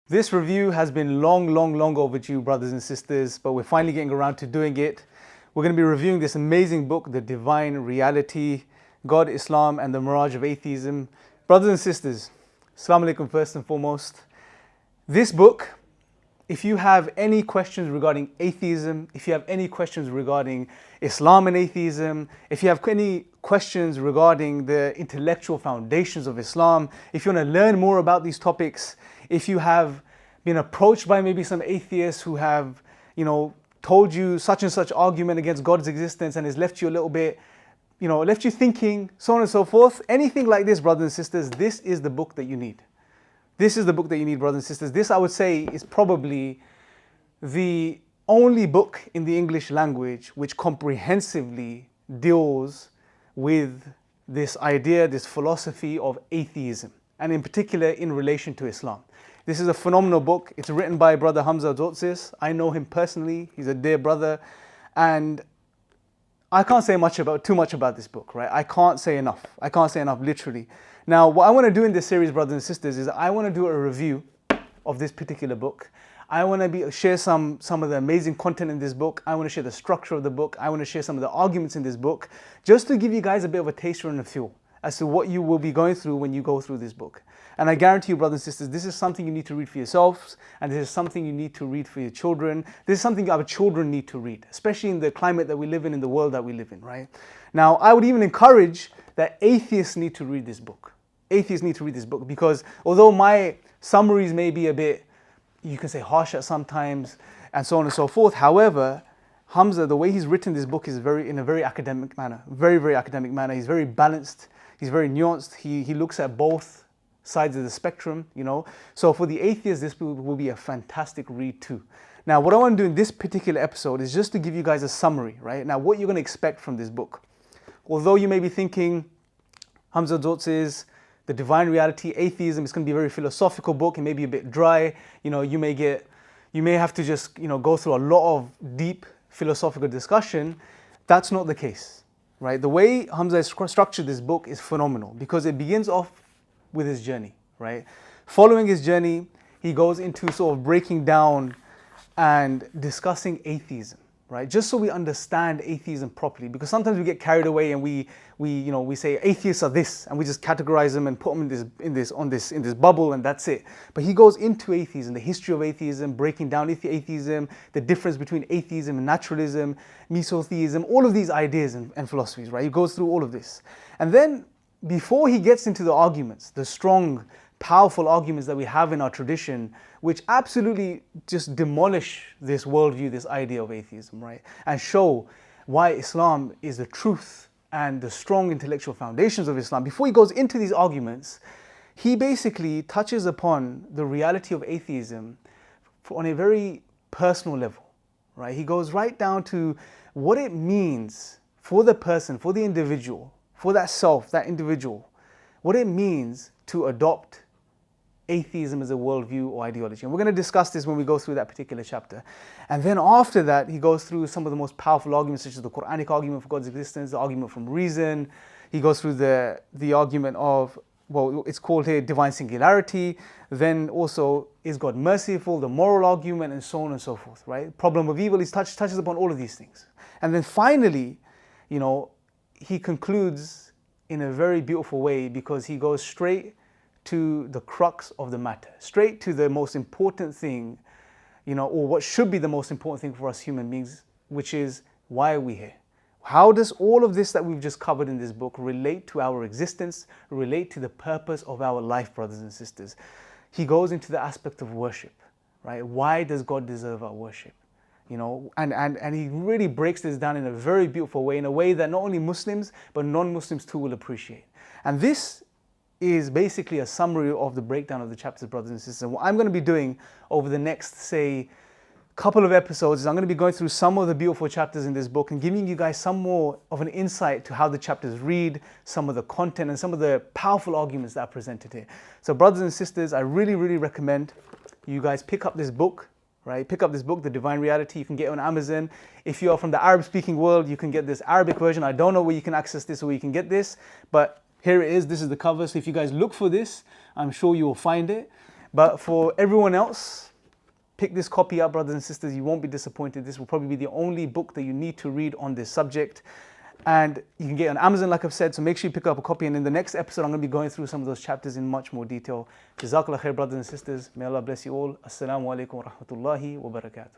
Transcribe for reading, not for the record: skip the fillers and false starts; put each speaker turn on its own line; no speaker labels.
This review has been long overdue, brothers and sisters, but we're finally getting around to doing it. We're going to be reviewing this amazing book, The Divine Reality, God, Islam, and the Mirage of Atheism. Brothers and sisters, Assalamu alaikum first and foremost. This book, if you have any questions regarding atheism, if you have any questions regarding Islam and atheism, if you have any questions regarding the intellectual foundations of Islam, if you want to learn more about these topics, if you have been approached by maybe some atheists who have, told you such and such argument against God's existence and has left you a little bit, left you thinking, so on and so forth, anything like this, brothers and sisters, this is the book that you need. This is the book that you need, brothers and sisters. This, I would say, is probably the only book in the English language which comprehensively deals with this idea, this philosophy of atheism, and in particular in relation to Islam. This is a phenomenal book. It's written by brother Hamza Tzortzis. I know him personally. He's a dear brother. And I can't say too much about this book, right? I can't say enough. I can't say enough, literally. Now, what I want to do in this series, brothers and sisters, is I want to do a review of this particular book. I want to share some of the amazing content in this book. I want to share the structure of the book. I want to share some of the arguments in this book, just to give you guys a bit of a taster and a feel as to what you will be going through when you go through this book. And I guarantee you, brothers and sisters, this is something you need to read for yourselves, and this is something you need to read for your children. This is something our children need to read, especially in the climate that we live in the world that we live in, right? Now, I would even encourage that atheists need to read this book. Atheists need to read this book, because although my summaries may be a bit, you can say, harsh at sometimes, and so on and so forth, however, Hamza, the way he's written this book is in a very academic manner, very academic manner. He's very balanced, he's very nuanced, he looks at both sides of the spectrum, So for the atheists, this will be a fantastic read too. Now, what I want to do in this particular episode is just to give you guys a summary, right? Now, what you're going to expect from this book. Although you may be thinking, Hamza Tzortzis, The Divine Reality, Atheism, is going to be a very philosophical book. It may be a bit dry. You may have to just, go through a lot of deep philosophical discussion. That's not the case, right? The way Hamza has structured this book is phenomenal, because it begins off with his journey, right? Following his journey, he goes into sort of breaking down and discussing atheism, right? Just so we understand atheism properly, because sometimes we get carried away and we say atheists are this, and we just categorize them and put them in this bubble, and that's it. But he goes into atheism, the history of atheism, breaking down atheism, the difference between atheism and naturalism, mesotheism, all of these ideas and philosophies, right? He goes through all of this, and then before he gets into the arguments, the strong, powerful arguments that we have in our tradition, which absolutely just demolish this worldview, this idea of atheism, right? And show why Islam is the truth and the strong intellectual foundations of Islam. Before he goes into these arguments, he basically touches upon the reality of atheism on a very personal level, right? He goes right down to what it means for the person, for the individual, for that self, that individual, what it means to adopt atheism as a worldview or ideology. And we're going to discuss this when we go through that particular chapter. And then after that, he goes through some of the most powerful arguments, such as the Quranic argument for God's existence, the argument from reason. He goes through the argument of, well, it's called here divine singularity. Then also, is God merciful, the moral argument, and so on and so forth, right? Problem of evil, he touches upon all of these things. And then finally, he concludes in a very beautiful way, because he goes straight to the crux of the matter, straight to the most important thing, or what should be the most important thing for us human beings, which is, why are we here? How does all of this that we've just covered in this book relate to our existence, relate to the purpose of our life, brothers and sisters? He goes into the aspect of worship, right? Why does God deserve our worship? And he really breaks this down in a very beautiful way, in a way that not only Muslims, but non-Muslims too will appreciate. And this is basically a summary of the breakdown of the chapters, brothers and sisters. And what I'm going to be doing over the next, say, couple of episodes is I'm going to be going through some of the beautiful chapters in this book and giving you guys some more of an insight to how the chapters read, some of the content, and some of the powerful arguments that are presented here. So brothers and sisters, I really recommend you guys pick up this book. Right? Pick up this book, The Divine Reality. You can get it on Amazon. If you are from the Arab-speaking world, you can get this Arabic version. I don't know where you can access this or where you can get this, but here it is. This is the cover. So if you guys look for this, I'm sure you will find it. But for everyone else, pick this copy up, brothers and sisters. You won't be disappointed. This will probably be the only book that you need to read on this subject. And you can get it on Amazon, like I've said, so make sure you pick up a copy. And in the next episode, I'm going to be going through some of those chapters in much more detail. Jazakallah khair, brothers and sisters. May Allah bless you all. Assalamu alaikum wa rahmatullahi wa barakatuh.